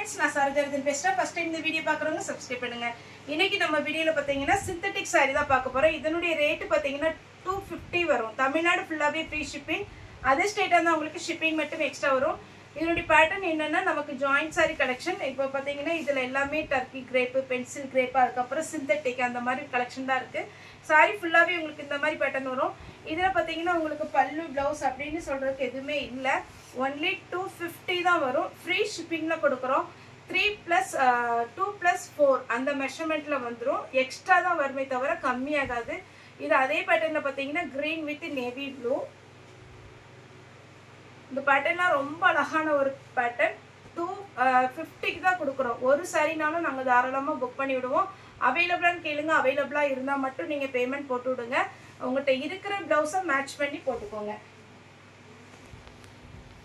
friends, நான் சரோஜாரதன் பேசுறேன். First time இந்த வீடியோ பார்க்குறவங்க சப்ஸ்கிரைப் பண்ணுங்க. இன்னைக்கு நம்ம வீடியோல பாத்தீங்கன்னா சிந்தட்டிக் saree தான் பார்க்க போறோம். இதனுடைய ரேட் பாத்தீங்கன்னா 250 வரும். தமிழ்நாடு ஃபுல்லாவே ஃப்ரீ ஷிப்பிங். அதர் ஸ்டேட்டா இருந்தா உங்களுக்கு ஷிப்பிங் மட்டும் எக்ஸ்ட்ரா வரும். இதனுடைய பேட்டர்ன் என்னன்னா நமக்கு ஜாயிண்ட் saree கலெக்ஷன். இப்போ பாத்தீங்கன்னா இதுல எல்லாமே டர்க்கி கிரேப், பென்சில் கிரேப், அதுக்கப்புறம் சிந்தட்டிக் அந்த மாதிரி கலெக்ஷன் தான் இருக்கு. saree ஃபுல்லாவே உங்களுக்கு இந்த மாதிரி பேட்டர்ன் வரும். இதுல பாத்தீங்கன்னா உங்களுக்கு பல்லு பிளவுஸ் அப்படின்னு சொல்றதுக்கு எதுவுமே இல்லை. ஒன்லி 250 தான் வரும். ஃப்ரீ ஷிப்பிங்ல கொடுக்குறோம். 3+2+4 அந்த மெஷர்மெண்ட்ல வந்துடும். எக்ஸ்ட்ரா தான் வருமே தவிர கம்மியாகாது. இது அதே பேட்டர்ன்ல பாத்தீங்கன்னா கிரீன் வித் நேவி ப்ளூ. இந்த பேட்டர்ன்லாம் ரொம்ப அழகான ஒரு பேட்டர்ன். 250க்கு தான் கொடுக்குறோம். ஒரு சாரினாலும் நாங்கள் தாராளமாக புக் பண்ணி விடுவோம். அவைலபிளான்னு கேளுங்க. அவைலபிளாக இருந்தால் மட்டும் நீங்கள் பேமெண்ட் போட்டு விடுங்க. உங்கள்கிட்ட இருக்கிற ப்ளவுஸை மேட்ச் பண்ணி போட்டுக்கோங்க.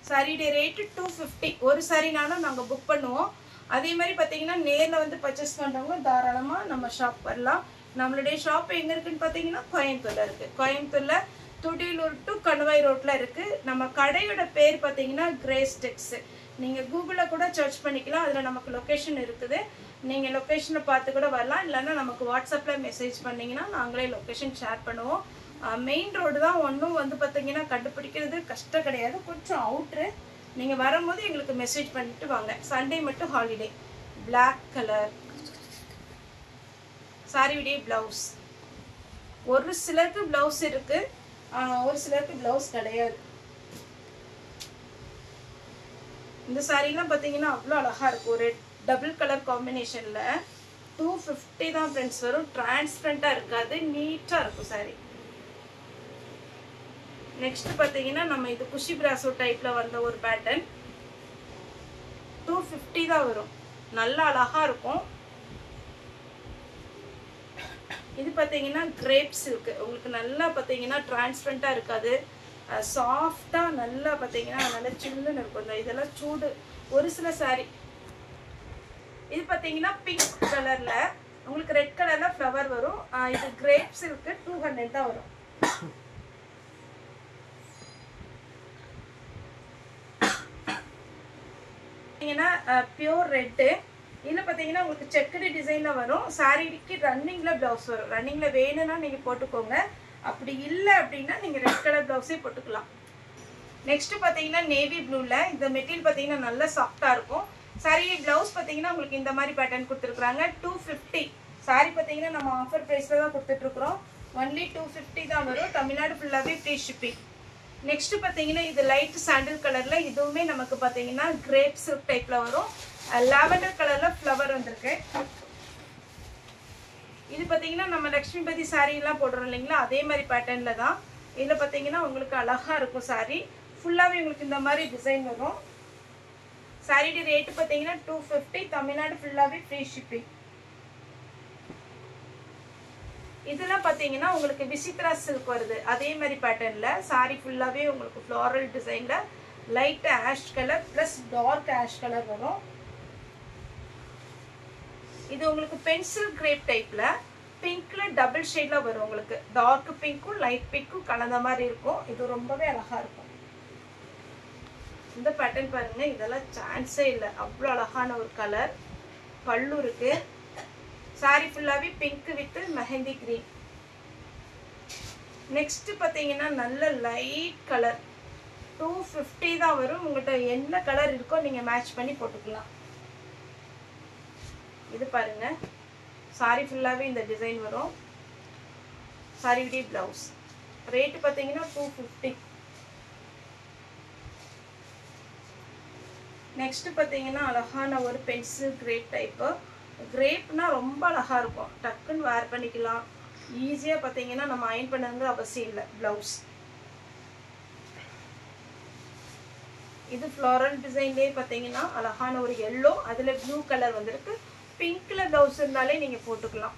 சாரியுடைய ரேட்டு 250. ஒரு சாரினாலும் நாங்கள் புக் பண்ணுவோம். அதே மாதிரி பார்த்தீங்கன்னா நேரில் வந்து பர்ச்சேஸ் பண்ணுறவங்க தாராளமாக நம்ம ஷாப் வரலாம். நம்மளுடைய ஷாப் எங்கே இருக்குன்னு பார்த்தீங்கன்னா கோயம்புத்தூரில் இருக்குது. கோயம்புத்தூரில் துடியலூர் டு கணுவாய் ரோட்டில் இருக்குது. நம்ம கடையோட பேர் பார்த்தீங்கன்னா கிரேஸ் டெக்ஸ். நீங்கள் கூகுளில் கூட சர்ச் பண்ணிக்கலாம். அதில் நமக்கு லொக்கேஷன் இருக்குது. நீங்கள் லொக்கேஷனை பார்த்து கூட வரலாம். இல்லைன்னா நமக்கு வாட்ஸ்அப்பில் மெசேஜ் பண்ணிங்கன்னா நாங்களே லொக்கேஷன் ஷேர் பண்ணுவோம். மெயின் ரோடு தான். ஒன்றும் வந்து பார்த்தீங்கன்னா கண்டுபிடிக்கிறது கஷ்டம் கிடையாது. கொஞ்சம் அவுட்ரு. நீங்கள் வரும்போது எங்களுக்கு மெசேஜ் பண்ணிட்டு வாங்க. சண்டே மட்டும் ஹாலிடே. பிளாக் கலர் சாரியுடைய ப்ளவுஸ். ஒரு சிலருக்கு ப்ளவுஸ் இருக்கு, ஒரு சிலருக்கு ப்ளவுஸ் கிடையாது. இந்த சாரீலாம் பார்த்தீங்கன்னா அவ்வளோ அழகா இருக்கும். ஒரு டபுள் கலர் காம்பினேஷன்ல 250 தான் ஃப்ரெண்ட்ஸ் வரும். டிரான்ஸ்பரண்டா இருக்காது, நீட்டா இருக்கும் சாரி. நெக்ஸ்ட் பார்த்தீங்கன்னா நம்ம இது குஷி பிராசோ டைப்ல வந்த ஒரு பேட்டர்ன். 250 தான் வரும். நல்லா அழகா இருக்கும். இது பார்த்தீங்கன்னா கிரேப்ஸ் இருக்கு. உங்களுக்கு நல்லா பார்த்தீங்கன்னா டிரான்ஸ்பரண்டா இருக்காது, சாஃப்டா நல்லா பார்த்தீங்கன்னா நல்லா சில்லுன்னு இருக்கும். இதெல்லாம் சூடு ஒரு சில சாரி. இது பார்த்தீங்கன்னா பிங்க் கலர்ல உங்களுக்கு ரெட் கலர்ல ஃப்ளவர் வரும். இது கிரேப்ஸ் இருக்கு. 200 தான் வரும். Pure red. இதில் பார்த்தீங்கன்னா உங்களுக்கு செக்குடு டிசைனில் வரும். சாரிக்கு ரன்னிங்ல ப்ளவுஸ் வரும். ரன்னிங்ல வேணும்னா நீங்கள் போட்டுக்கோங்க. அப்படி இல்லை அப்படின்னா நீங்கள் ரெட் கலர் ப்ளவுஸே போட்டுக்கலாம். நெக்ஸ்ட் பார்த்தீங்கன்னா நேவி ப்ளூவில் இந்த மெட்டீரியல் பார்த்தீங்கன்னா நல்லா சாஃப்டாக இருக்கும். சாரி ப்ளவுஸ் பார்த்தீங்கன்னா உங்களுக்கு இந்த மாதிரி பேட்டர்ன் கொடுத்துருக்குறாங்க. 250. சாரி பார்த்தீங்கன்னா நம்ம ஆஃபர் ப்ரைஸில் தான் கொடுத்துட்ருக்குறோம். ஒன்லி 250 தான் வரும். தமிழ்நாடு ஃபுல்லாகவே ஃப்ரீ ஷிப்பிங். நெக்ஸ்ட் பார்த்தீங்கன்னா இது லைட் சாண்டில் கலர்ல, இதுவுமே நமக்கு பார்த்தீங்கன்னா கிரேப் சில்க் டைப்ல வரும். லாவெண்டர் கலர்ல ஃப்ளவர் வந்திருக்கு. இது பார்த்தீங்கன்னா நம்ம லட்சுமிபதி சாரி எல்லாம் போடுறோம் இல்லைங்களா, அதே மாதிரி பேட்டர்ன்ல தான். இதில் பார்த்தீங்கன்னா உங்களுக்கு அழகா இருக்கும். சாரி ஃபுல்லாவே உங்களுக்கு இந்த மாதிரி டிசைன் வரும். சாரியோட ரேட்டு பார்த்தீங்கன்னா 250. தமிழ்நாடு ஃபுல்லாவே ஃப்ரீ ஷிப்பிங். இதெல்லாம் பார்த்தீங்கன்னா உங்களுக்கு விசித்ரா சில்க் வருது. அதே மாதிரி பேட்டர்ன்ல சாரி ஃபுல்லாவே உங்களுக்கு ஃப்ளாரல் டிசைன்ல light ash colour plus dark ash colour வரும். இது உங்களுக்கு பென்சில் கிரேப் டைப்ல பிங்க்ல டபுள் ஷேட்ல வரும். உங்களுக்கு டார்க் பிங்க்கும் லைட் பிங்க்கும் கலந்த மாதிரி இருக்கும். இது ரொம்பவே அழகா இருக்கும். இந்த பேட்டர்ன் பாருங்க, இதெல்லாம் சான்ஸே இல்லை. அவ்வளோ அழகான ஒரு கலர். பல்லு இருக்கு. சாரி ஃபுல்லாவே pink with mehndi green. Next பார்த்தீங்கன்னா நல்ல லைட் கலர். 250 தான் வரும். உங்கள்கிட்ட என்ன கலர் இருக்கோ நீங்க மேட்ச் பண்ணி போட்டுக்கலாம். இது பாருங்க, சாரி ஃபுல்லாவே இந்த டிசைன் வரும். சாரியுடைய பிளவுஸ் ரேட் பார்த்தீங்கன்னா 250. நெக்ஸ்ட் பார்த்தீங்கன்னா அழகான ஒரு பென்சில் கிரேப் டைப்பு. கிரேப்னா ரொம்ப அழகா இருக்கும். டக்குன்னு வேர் பண்ணிக்கலாம். ஈஸியா பார்த்தீங்கன்னா நம்ம அயன் பண்ணணுங்கிற அவசியம் இல்லை. பிளவுஸ் இது ஃப்ளாரல் டிசைன்லேயே பார்த்தீங்கன்னா அழகான ஒரு எல்லோ, அதில் ப்ளூ கலர் வந்திருக்கு. பிங்க்ல பிளவுஸ் இருந்தாலே நீங்க போட்டுக்கலாம்.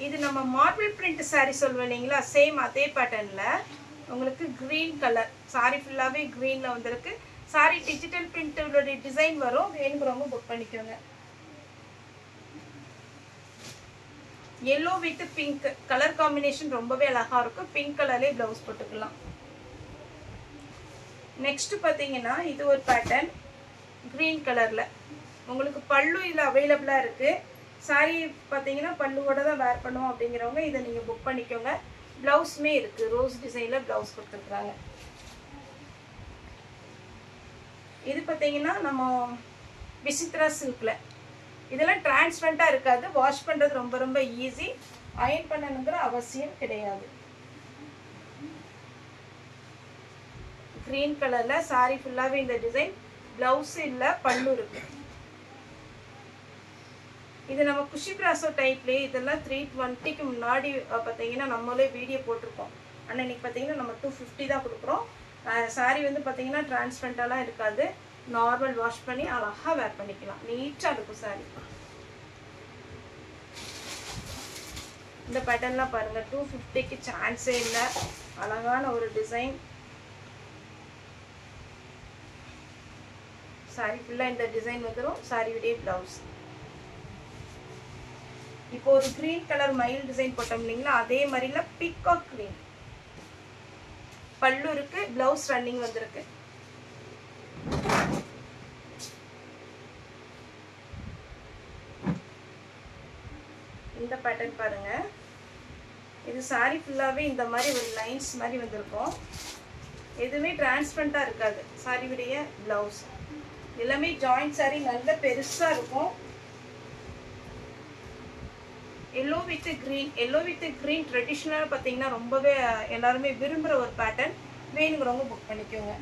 இது நம்ம மார்பிள் பிரிண்ட் சாரி சொல்லுவோம் இல்லைங்களா, சேம் அதே பேட்டர்ன்ல உங்களுக்கு கிரீன் கலர். சாரி ஃபுல்லாவே கிரீன்ல வந்திருக்கு. சாரி டிஜிட்டல் பிரிண்டோட டிசைன் வரும். வேணுங்கிறவங்க புக் பண்ணிக்கோங்க. yellow with pink colour combination ரொம்பவே அழகா இருக்கும். பிங்க் கலர்லயே ப்ளவுஸ் போட்டுக்கலாம். நெக்ஸ்ட் பார்த்தீங்கன்னா இது ஒரு பேட்டர்ன் க்ரீன் கலரில். உங்களுக்கு பல்லு இதில் அவைலபிளாக இருக்குது. சாரீ பார்த்தீங்கன்னா பல்லுவோட தான் வேர் பண்ணுவோம் அப்படிங்கிறவங்க இதை நீங்கள் புக் பண்ணிக்கோங்க. ப்ளவுஸுமே இருக்குது, ரோஸ் டிசைனில் ப்ளவுஸ் கொடுத்துருக்குறாங்க. இது பார்த்தீங்கன்னா நம்ம விசித்ரா சில்கில். இதெல்லாம் டிரான்ஸ்பரண்ட்டாக இருக்காது, வாஷ் பண்ணுறது ரொம்ப ரொம்ப ஈஸி, அயர்ன் பண்ணணுங்கிற அவசியம் கிடையாது. க்ரீன் கலரில் சாரீ ஃபுல்லாகவே இந்த டிசைன், ப்ளவுஸு இல்லை, பல்லு இருக்கு. இது நம்ம குஷி பிராசோ டைப்லேயே இதெல்லாம் 320க்கு முன்னாடி பார்த்தீங்கன்னா நம்மளே வீடியோ போட்டிருக்கோம். ஆனால் இன்றைக்கி பார்த்தீங்கன்னா நம்ம 250 தான் கொடுக்குறோம். சாரீ வந்து பார்த்தீங்கன்னா டிரான்ஸ்பரண்ட்டாலாம் இருக்காது, நார்மல் வாஷ் பண்ணி அழகாக வேர் பண்ணிக்கலாம், நீட்டாக இருக்கும் சாரீ. இந்த பேட்டர்ன்லாம் பாருங்கள், 250க்கு சான்ஸே இல்லை. அழகான ஒரு டிசைன். சாரீ ஃபுல்லாக இந்த டிசைன் வந்துடும். சாரியுடைய ப்ளவுஸ். இப்போ ஒரு க்ரீன் கலர் மயில் டிசைன் போட்டோம் இல்லைங்களா, அதே மாதிரில பீகாக் க்ரீன் பல்லு இருக்கு, ப்ளவுஸ் ரன்னிங் வந்திருக்கு. இந்த பேட்டர்ன் பாருங்க, இது சாரி ஃபுல்லாகவே இந்த மாதிரி ஒரு லைன்ஸ் மாதிரி வந்திருக்கும். எதுவுமே டிரான்ஸ்பரண்ட்டாக இருக்காது. சாரியுடைய ப்ளவுஸ் எல்லாமே ஜாயிண்ட் சாரி, நல்ல பெருசாக இருக்கும். Yellow with green, yellow with green ட்ரெடிஷ்னலாக பார்த்தீங்கன்னா ரொம்பவே எல்லாருமே விரும்புகிற ஒரு பேட்டர்ன். வேணுங்கிறவங்க புக் பண்ணிக்கோங்க.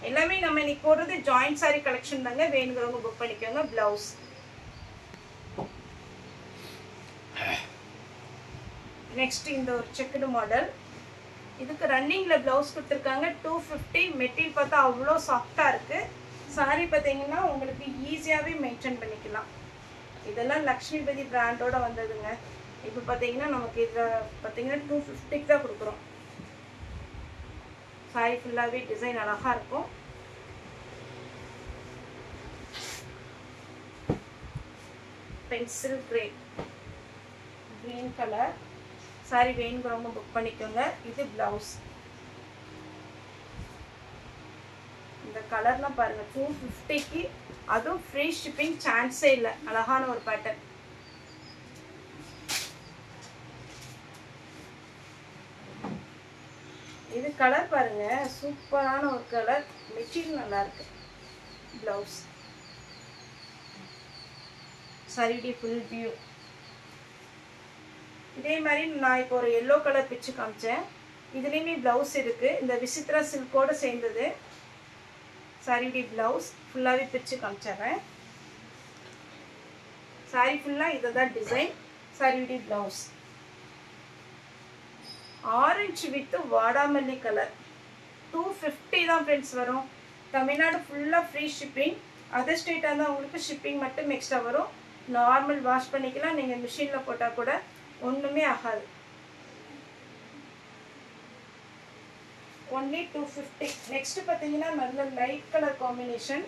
எல்லாமே நம்ம இன்னைக்கு போடுறது ஜாயிண்ட் சாரி கலெக்ஷன் தாங்க, வேணுங்கிறவங்க புக் பண்ணிக்கோங்க. ப்ளவுஸ் நெக்ஸ்ட் இந்த ஒரு செக்குடு மாடல். இதுக்கு ரன்னிங்கில் ப்ளவுஸ் கொடுத்துருக்காங்க. 250. மெட்டீரியல் பார்த்தா அவ்வளோ சாஃப்டாக இருக்குது. சாரி பார்த்தீங்கன்னா உங்களுக்கு ஈஸியாகவே மெயின்டைன் பண்ணிக்கலாம். இதெல்லாம் லக்ஷ்மிபதி பிராண்டோட வந்ததுங்க. இப்போ பார்த்தீங்கன்னா நமக்கு இதில் பார்த்தீங்கன்னா 250க்கு தான் கொடுக்குறோம். சாரி ஃபுல்லாகவே டிசைன் அழகாக இருக்கும். Pencil grey green colour sorry, வேணுங்கிறவங்க புக் பண்ணிக்கோங்க. இது ப்ளவுஸ். இந்த கலர்லாம் பாருங்க, 250க்கு, அதுவும் ஃப்ரீ ஷிப்பிங் சான்ஸே இல்லை. அழகான ஒரு பேட்டர்ன். இது கலர் பாருங்க, சூப்பரான ஒரு கலர், மெட்டீரியல் நல்லா இருக்கு. ப்ளவுஸ் சாரியுடைய ஃபுல் வியூ. இதே மாதிரி நான் இப்போ ஒரு எல்லோ கலர் பிச்சு காமிச்சேன். இதுலேயுமே ப்ளவுஸ் இருக்குது. இந்த விசித்ரா சில்கோடு சேர்ந்தது. சாரியுடைய ப்ளவுஸ் ஃபுல்லாகவே பிச்சு காமிச்சிடுறேன். சாரி ஃபுல்லாக இதை தான் டிசைன். சாரியுடைய ப்ளவுஸ் ஆரஞ்சு வித் வாடாமல்லி கலர். 250 தான் ஃப்ரெண்ட்ஸ் வரும். தமிழ்நாடு ஃபுல்லாக ஃப்ரீ ஷிப்பிங். அதர் ஸ்டேட்டாக இருந்தால் உங்களுக்கு ஷிப்பிங் மட்டும் எக்ஸ்ட்ரா வரும். நார்மல் வாஷ் பண்ணிக்கலாம். நீங்கள் மிஷினில் போட்டால் கூட ஒன்றுமே ஆகாது. ஒன்லி 250. நெக்ஸ்ட் பார்த்தீங்கன்னா நல்ல லைட் கலர் காம்பினேஷன்.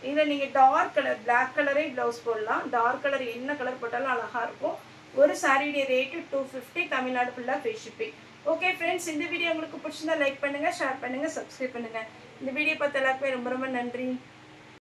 இதில் நீங்கள் டார்க் கலர், பிளாக் கலரே ப்ளவுஸ் போடலாம். டார்க் கலர் என்ன கலர் போட்டாலும் அழகாக இருக்கும். ஒரு சாரியுடைய ரேட்டு 250. தமிழ்நாடு ஃபுல்லாக ஃப்ரீ ஷிப்பிங். ஓகே ஃப்ரெண்ட்ஸ், இந்த வீடியோ உங்களுக்கு பிடிச்சிருந்தா லைக் பண்ணுங்கள், ஷேர் பண்ணுங்கள், சப்ஸ்கிரைப் பண்ணுங்கள். இந்த வீடியோ பார்த்த எல்லாருக்குமே ரொம்ப ரொம்ப நன்றி.